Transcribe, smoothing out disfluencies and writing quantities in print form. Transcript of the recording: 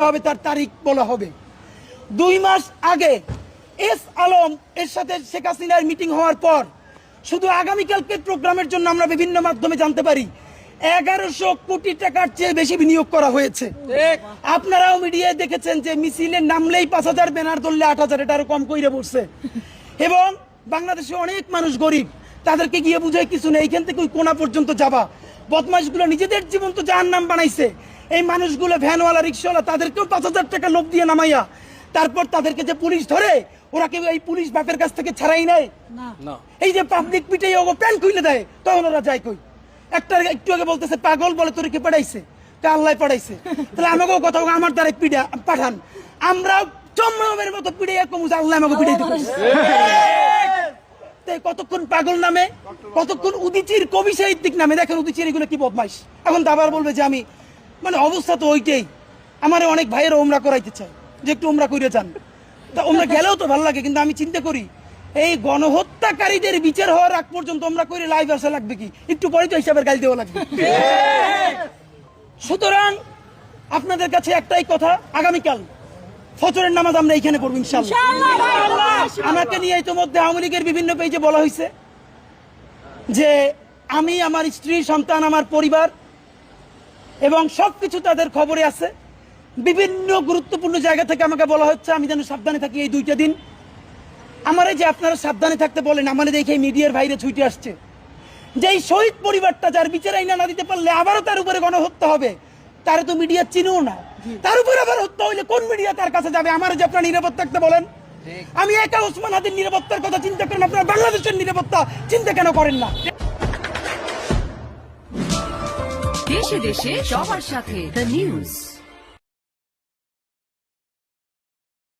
হবে, তার তারিখ বলা হবে। 2 মাস আগে এস আলম এর সাথে শেখ হাসিনার মিটিং হওয়ার পর শুধু আগামীকালকে প্রোগ্রামের জন্য আমরা বিভিন্ন মাধ্যমে জানতে পারি 1100 কোটি টাকার চেয়ে বেশি বিনিয়োগ করা হয়েছে। আপনারাও মিডিয়ায় দেখেছেন যে মিছিলে নামলেই 5000, ব্যানার ধরলে 8000, এটা আরো কম কইরে পড়ছে। এবং বাংলাদেশে অনেক মানুষ গরিব, তাদেরকে গিয়ে বুঝাই কিছু নেই, এইখান থেকে ওই কোনা পর্যন্ত যাবা। বদমাশগুলো নিজেদের জীবন তো জাহান্নাম বানাইছে। এই মানুষগুলো ভ্যানওয়ালা, রিক্সাওয়ালা, তাদেরকেও 5000 টাকা লোভ দিয়ে নামাইয়া তারপর তাদেরকে যে পুলিশ ধরে, ওরা কেউ এই পুলিশ বাপের কাছ থেকে ছাড়াই নাই। এই যে পাবলিক পিটাই ওগো প্যান খুলে দেয়, তখন ওরা যায় কই? একটু আগে বলতেছে পাগল, বলে তোরে কে পাঠাইছে? আল্লাহ পাঠাইছে। তাহলে আমাকেও কথা আমার দ্বারা পিড়া পাঠান, আমরাও চম্মের মতো পিড়ে আল্লাহ আমাকে পিড়াইতে পারছে। কতক্ষণ পাগল নামে, কতক্ষণ উদিচির কবি সাহিত্যিক নামে। দেখেন উদিচির এগুলো কি বদমাইশ। এখন আবার বলবে যে আমি, মানে অবস্থা তো ওইটাই। আমার অনেক ভাইয়েরা উমরা করাইতে চায় যে একটু উমরা করে যান, তা উমরা গেলেও তো ভালো লাগে, কিন্তু আমি চিন্তা করি এই গণহত্যাকারীদের বিচার হওয়ার আগ পর্যন্ত আমরা করে লাইভ আসা লাগবে কি? একটু পরে তো হিসাবের গাল দেওয়া লাগবে। সুতরাং আপনাদের কাছে একটাই কথা, আগামীকাল ফজরের নামাজ আমরা এইখানে পড়ব ইনশাআল্লাহ। আমাকে নিয়ে ইতিমধ্যে আওয়ামী লীগের বিভিন্ন পেজে বলা হয়েছে যে আমি, আমার স্ত্রী, সন্তান, আমার পরিবার এবং সবকিছু তাদের খবরে আছে। বিভিন্ন গুরুত্বপূর্ণ জায়গা থেকে আমাকে বলা হচ্ছে আমি যেন সাবধানে থাকি এই 2টা দিন। আমার যে আপনারা সাবধানে থাকতে বলেন, আমার দেখে মিডিয়ার বাইরে ছুটে আসছে যে এই শহীদ পরিবারটা যার বিচার আইনা না দিতে পারলে আবারও তার উপরে গণহত্যা হবে, তারা তো মিডিয়া চিনেও না। তার উপরে আবার হত্যা হইলে কোন মিডিয়া তার কাছে যাবে? আমার যে আপনারা নিরাপদ থাকতে বলেন, আমি একা ওসমান হাদির নিরাপত্তার কথা চিন্তা করেন, আপনারা বাংলাদেশের নিরাপত্তা চিন্তা কেন করেন না? দেশে দেশে সবার সাথে দ্য নিউজ।